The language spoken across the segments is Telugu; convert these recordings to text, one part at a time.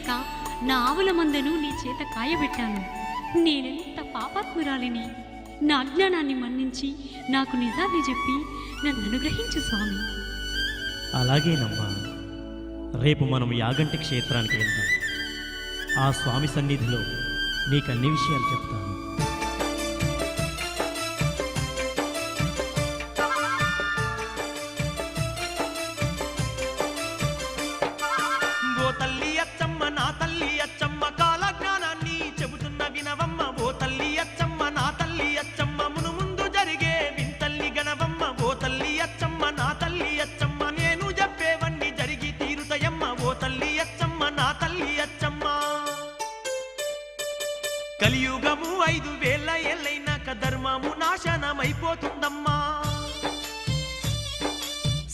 తెలియక నా ఆవుల మందను నీ చేత కాయబెట్టాను. నేనెంత పాపాత్మురాలిని. నా అజ్ఞానాన్ని మన్నించి నాకు నిజాన్ని చెప్పి నన్ను అనుగ్రహించు స్వామి. అలాగేనమ్మా, రేపు మనం యాగంటి క్షేత్రానికి వెళ్దాం. ఆ స్వామి సన్నిధిలో నీకన్ని విషయాలు చెప్తాను. ఓ తల్లి అచ్చమ్మ, నా తల్లి అచ్చమ్మ, కాల జ్ఞానాన్ని చెబుతున్న వినవమ్మ. ఓ తల్లి అచ్చమ్మ, నా తల్లి అచ్చమ్మ, మును ముందు జరిగే వింతల్లి గణవమ్మ. ఓ తల్లి అచ్చమ్మ, నా తల్లి అచ్చమ్మ, నేను చెప్పేవన్నీ జరిగి తీరుతయమ్మ. ఓ తల్లి అచ్చమ్మ, నా తల్లి అచ్చమ్మ. కలియుగము 5000 ఏళ్ళైనాక ధర్మము నాశనమైపోతుందమ్మా.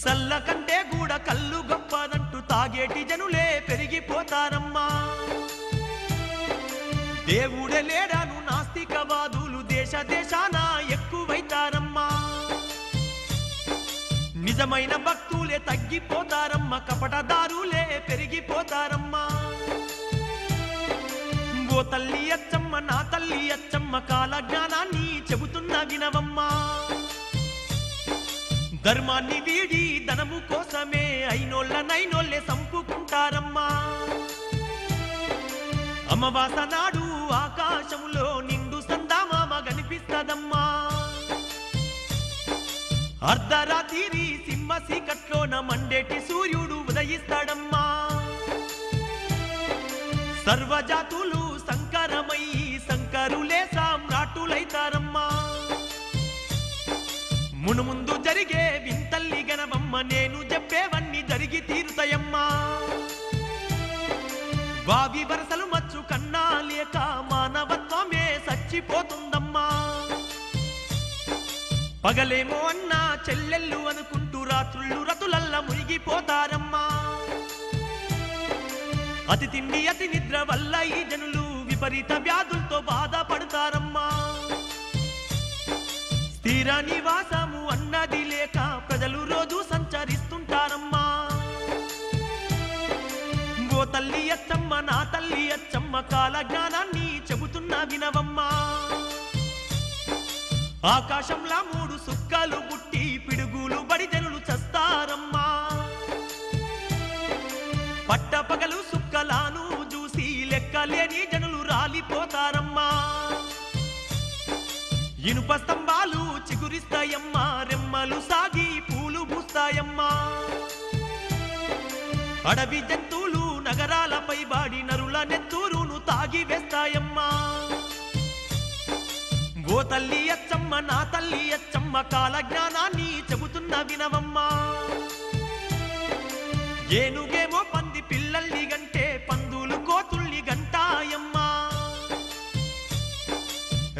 సల్ల కంటే కూడా కళ్ళు గొప్పదంటూ తాగేటి జనులే పెరిగిపోతారమ్మా. దేవుడే లేడాను నాస్తికవాదులు దేశ దేశాన ఎక్కువైతారమ్మా. నిజమైన భక్తులే తగ్గిపోతారమ్మా, కపటదారులే పెరిగిపోతారమ్మా. ఓ తల్లి అచ్చమ్మ, నా తల్లి అచ్చమ్మ, కాల జ్ఞానాన్ని చెబుతున్న వినవమ్మా. ధర్మాన్ని వీడి ధనము కోసమే అయినోళ్ళనైనోళ్ళే సంపుకుంటారమ్మా. అమావాస నాడు ఆకాశములో నిండు సందామామ కనిపిస్తదమ్మా. అర్ధరాత్రి సింహ సీకట్లోన మండేటి సూర్యుడు ఉదయిస్తాడమ్మా. సర్వజాతులు సంకరమై సంకరులే సామ్రాటులైతారమ్మా. మును ముందు జరిగే వింతల్లి గణవమ్మ, నేను చెప్పేవన్నీ జరిగి తీరుతాయమ్మా. వావి వరసలు మచ్చు కన్నా లేక మానవత్వమే చచ్చిపోతుందమ్మా. పగలేమో అన్నా చెల్లెళ్ళు అనుకుంటూ రాత్రుళ్ళు రతులల్ల మునిగిపోతారమ్మా. అతి తిండి అతి నిద్ర వల్ల ఈ జనులు విపరీత వ్యాధులతో బాధపడతారమ్మా. స్థిర నివాసము అన్నది లేక ప్రజలు రోజు సంచరిస్తుంటారమ్మా. ఓ తల్లి అచ్చమ్మ, నా తల్లి అచ్చమ్మ, కాల జ్ఞానాన్ని చెబుతున్న వినవమ్మా. ఆకాశంలా 3 సుక్కలు పుట్టి పిడుగులు బడి జనులు చస్తారమ్మా. పట్టపగలు సుక్కలాను చూసి లెక్కలేని జనులు రాలిపోతారమ్మా. ఇనుప స్తంభాలు చిగురిస్తాయమ్మా, రెమ్మలు సాగి పూలు పూస్తాయమ్మా. అడవి జంతువులు నగరాలపై బాడి నరుల నెత్తూరును తాగి వేస్తాయమ్మా. ఓ తల్లి అచ్చమ్మ, నా తల్లి అచ్చమ్మ, కాల జ్ఞానాన్ని చెబుతున్న వినవమ్మా. ఏనుగేమో పంది పిల్లల్ని గంటే పందులు కోతుల్ని గంటాయమ్మా.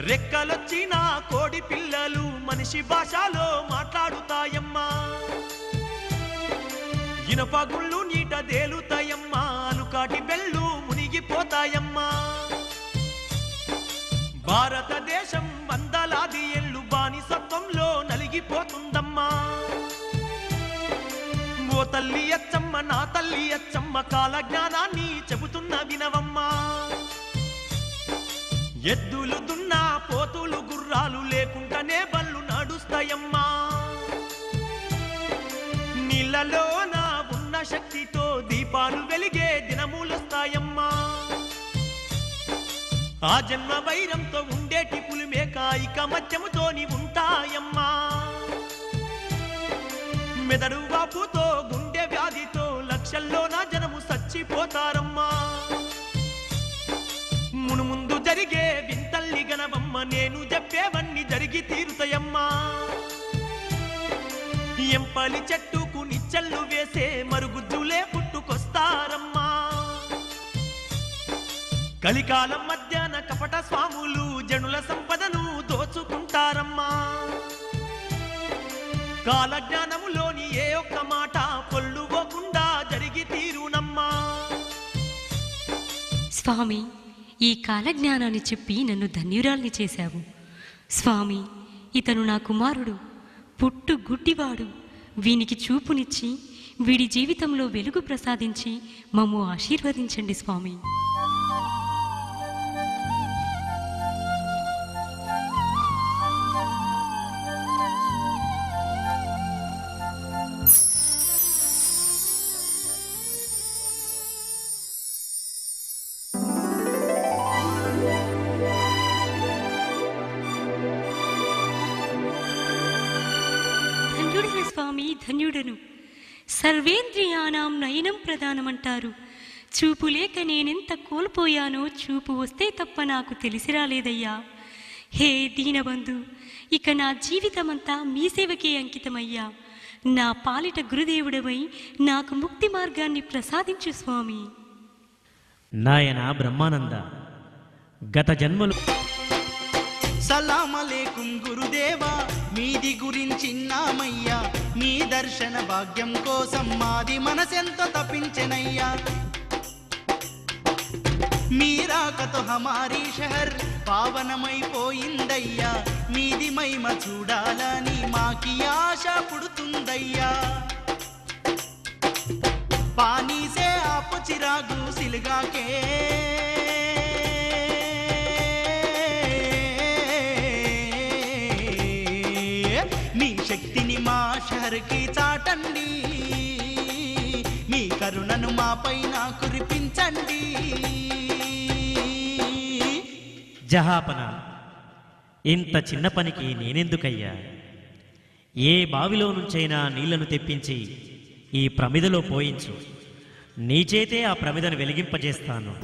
రెక్కలొచ్చిన కోడి పిల్లలు మనిషి భాషలో మాట్లాడుతాయమ్మా. ఇనపగుళ్ళు నీట దేలుతాయమ్మా, అలుకాటి బెళ్ళు మునిగిపోతాయమ్మా. భారతదేశం వందలాది ఏళ్ళు బానిసత్వంలో నలిగిపోతుందమ్మా. ఓ తల్లి అచ్చమ్మ, నా తల్లి అచ్చమ్మ, కాల జ్ఞానాన్ని చెబుతున్న వినవమ్మా. ఎద్దులు దున్నా పోతులు గుర్రాలు లేకుండానే బళ్ళు నడుస్తాయమ్మా. నీళ్ళలోన ఉన్న శక్తితో దీపాలు వెలిగే దినములొస్తాయమ్మా. ఆ జన్మ వైరంతో ఉండేటి పులిమేక ఐకమత్యముతోని ఉంటాయమ్మా. మెదడు వాపుతో గుండె వ్యాధితో లక్షల్లోన జనము చచ్చిపోతారమ్మా. మును ముందు జరిగే వింతల్లి గణవమ్మ, నేను చెప్పేవన్నీ జరిగి తీరుతాయమ్మా. ఎంపలి చెట్టుకు నిచ్చెళ్ళు వేసే మరుగుజ్జులే పుట్టుకొస్తారమ్మా. కలికాలం మధ్యాహ్న కపట స్వాములు జనుల సంపదను దోచుకుంటారమ్మా. కాలజ్ఞానములోని ఏ ఒక్క మాట పొల్లుపోకుండా జరిగి తీరునమ్మా. స్వామి, ఈ కాలజ్ఞానాన్ని చెప్పి నన్ను ధన్యురాల్ని చేశావు. స్వామి, ఇతను నా కుమారుడు, పుట్టు గుడ్డివాడు. వీనికి చూపునిచ్చి వీడి జీవితంలో వెలుగు ప్రసాదించి మమ్ము ఆశీర్వదించండి స్వామి. ధన్యుడను స్వామి, ధన్యుడను. సర్వేంద్రియానాం నయనం ప్రధానమంటారు. చూపు లేక నేనెంత కోల్పోయానో చూపు వస్తే తప్ప నాకు తెలిసి రాలేదయ్యా. హే దీనబంధు, ఇక నా జీవితమంతా మీ సేవకే అంకితమయ్యా. నా పాలిట గురుదేవుడవై నాకు ముక్తి మార్గాన్ని ప్రసాదించు స్వామి. నాయన బ్రహ్మానంద, గత జన్మలు సలామలేకుం గురుదేవా, మీది గురించిన్నామయ్యా. మీ దర్శన భాగ్యం కోసం మాది మనసెంతో తప్పించెనయ్యా. మీరాకతో హమారీ షహర్ పావనమైపోయిందయ్యా. మీది మహిమ చూడాలని మాకి ఆశ పుడుతుందయ్యా. పానీసే ఆపు చిరాగు సిలిగాకే, మీ శక్తిని మా షహర్కి చాటండి. మీ కరుణను మా పైన కురిపించండి. జహాపన, ఇంత చిన్న పనికి నేనెందుకయ్యా? ఏ బావిలో నుంచైనా నీళ్లను తెప్పించి ఈ ప్రమిదలో పోయించు. నీ చేతే ఆ ప్రమిదను వెలిగింపజేస్తాను.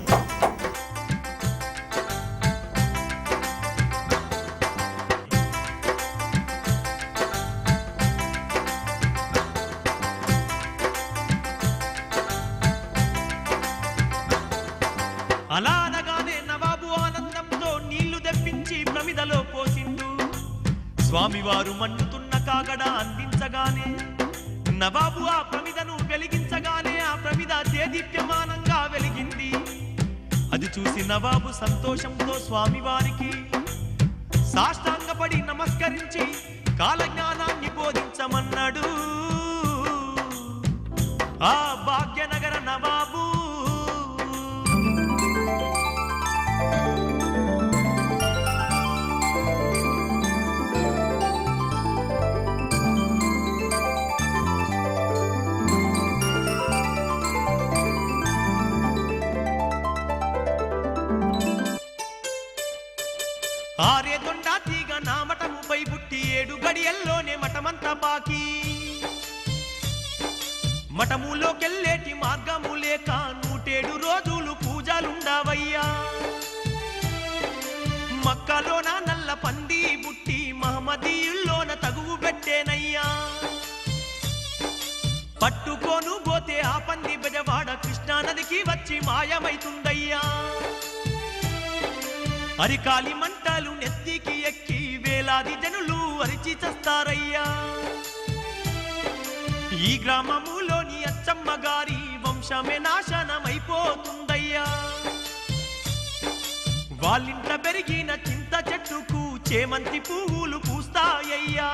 అలా అనగానే నవాబు ఆనందంతో నీళ్లు తెప్పించి ప్రమిదలో పోసిండు. స్వామివారు మండుతున్న కాగడ అందించగానే నవాబు ఆ ప్రమిదను వెలిగించగానే ఆ ప్రమిద దేదీప్యమానంగా వెలిగింది. అది చూసి నవాబు సంతోషంతో స్వామివారికి సాష్టాంగపడి నమస్కరించి కాలజ్ఞానాన్ని బోధించమన్నాడు. ఆ భాగ్యనగర నవాబు ఆరేదొండా తీగ నా మఠముపై పుట్టి 7 గడియల్లోనే మఠమంతా పాకి మఠములోకెళ్ళేటి మార్గము లేక 107 రోజులు పూజలుండావయ్యా. మక్కలోన నల్ల పంది బుట్టి మహమ్మదీయుల్లోన తగువు పెట్టేనయ్యా. పట్టుకోను పోతే ఆ పంది బెజవాడ కృష్ణానదికి వచ్చి మాయమైతుందయ్యా. అరికాలి మంటలు నెత్తికి ఎక్కి వేలాది జనులు అరిచి చస్తారయ్యా. ఈ గ్రామములోని అచ్చమ్మ గారి వంశమే నాశనమైపోతుందయ్యా. వాళ్ళింట పెరిగిన చింత చెట్టుకు చేమంతి పువ్వులు పూస్తాయ్యా.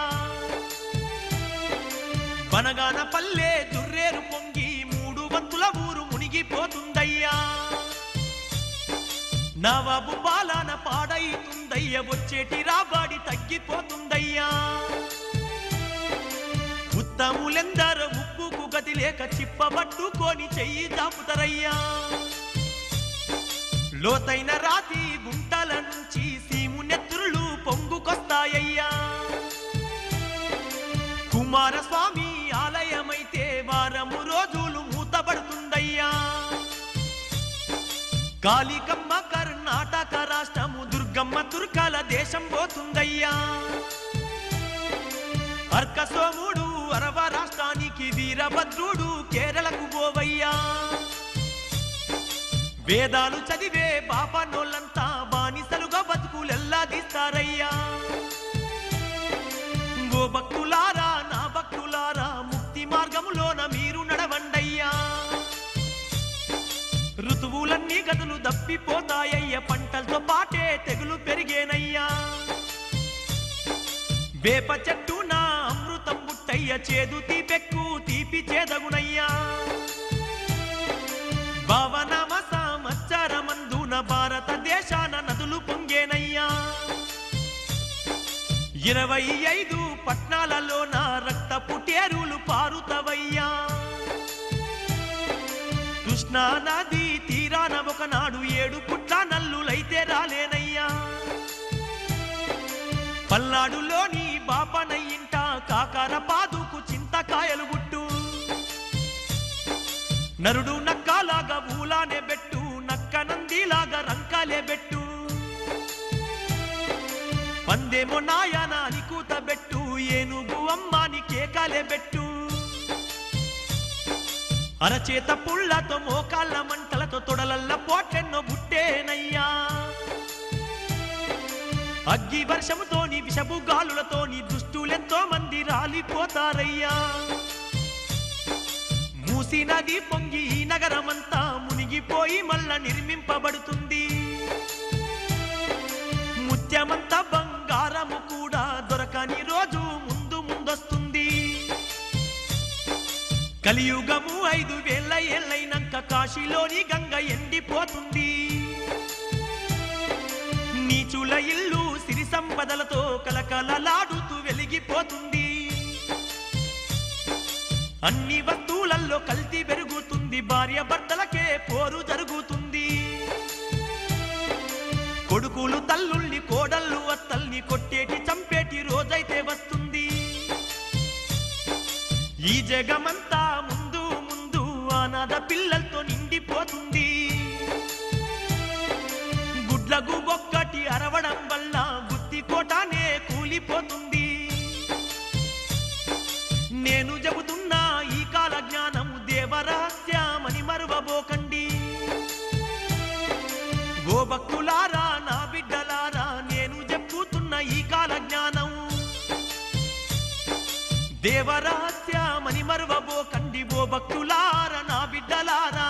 బనగాన పల్లె దుర్రేరు పొంగి 3 వంతుల ఊరు మునిగిపోతుందయ్యా. నవాబు పాలన పాడైతుందయ్య, వచ్చేటి రాబాడి తగ్గిపోతుందయ్యా. ఉత్తములెందరూ ఉప్పుకు గతి లేక చిప్పబట్టుకొని చెయ్యి దాపుతారయ్యా. లోతైన రాతి గుంటల నుంచి సీము నెత్తురులు పొంగుకొస్తాయ్యా. కుమారస్వామి ఆలయమైతే వారము రోజులు మూతబడుతుందయ్యా. కాళికమ్మ కర్ణాటక రాష్ట్రము, దుర్గమ్మ తుర్కాల దేశం పోతుందయ్యా. అర్కసోముడు అరవ రాష్ట్రానికి, వీరభద్రుడు కేరళకు పోవయ్యా. వేదాలు చదివే బాపనోళ్ళంతా బానిసలుగా బతుకులెల్లాదిస్తారయ్యా. ఓ భక్తులారా, నా భక్తులారా, ముక్తి మార్గములోన మీరు నడవండయ్యా. ఋతువులన్నీ గదులు దప్పిపోతాయ్య, పంటలతో పాటే తెగులు పెరిగేనయ్యా. వేప చెట్టు నా అమృతం బుట్టయ్య, చేదు తీపెక్కు తీపి తీపి చేదగునయ్యా భావనామ సంవత్సరమందున భారతదేశాన నదులు పొంగేనయ్యా 25 పట్నాలలోన రక్తపు టేరులు పారుతవయ్యా కృష్ణా నది తీరాన ఒకనాడు 7 పుట్ల నల్లులైతే రాలేనయ్యా పల్నాడులోని బాపనయ్యింట కాకర పాదుకు చింతకాయలు గుట్టు నరుడు నక్కలాగా ఊలానే బెట్టు నక్క నందిలాగా రంకాలే బెట్టు పందేమో నాయన అని కూత బెట్టు ఏనుగు అమ్మాని కేకాలే బెట్టు అరచేత పుళ్ళతో మోకాళ్ళ మంటలతో తొడలల్ల పోటెన్నో బుట్టేనయ్యా అగ్గి వర్షముతోని విషపు గాలులతోని దుష్టులెంతో మంది రాలిపోతారయ్యా మూసి నది పొంగి ఈ నగరమంతా మునిగిపోయి మళ్ళా నిర్మింపబడుతుంది ముత్యమంతా బంగారము కూడా దొరకని రోజు ముందు ముందొస్తుంది కలియుగము 5000 ఏళ్ళైనాక కాశీలోని గంగ ఎండిపోతుంది నీచుల ఇల్లు సిరి సంపదలతో కలకలలాడుతూ వెలిగిపోతుంది అన్ని వస్తువులలో కల్తీ పెరుగుతుంది భార్య భర్తలకే పోరు జరుగుతుంది కొడుకులు తల్లుల్ని కోడళ్ళు అత్తల్ని కొట్టేటి చంపేటి రోజైతే వస్తుంది ఈ జగమంతా ముందు ముందు అనాథ పిల్లలతో నిండిపోతుంది గుడ్లకు ఒక్కటి అరవడం వల్ల గుత్తి కోటానే కూలిపోతుంది నేను చెబుతున్నా ఈ కాల జ్ఞానము దేవరహస్యమని మరువబోకండి ఓ భక్తులారా నా బిడ్డలారా నేను చెప్పుతున్న ఈ కాల జ్ఞానం దేవరహస్యమని మరువబోకండి ఓ భక్తులారా నా బిడ్డలారా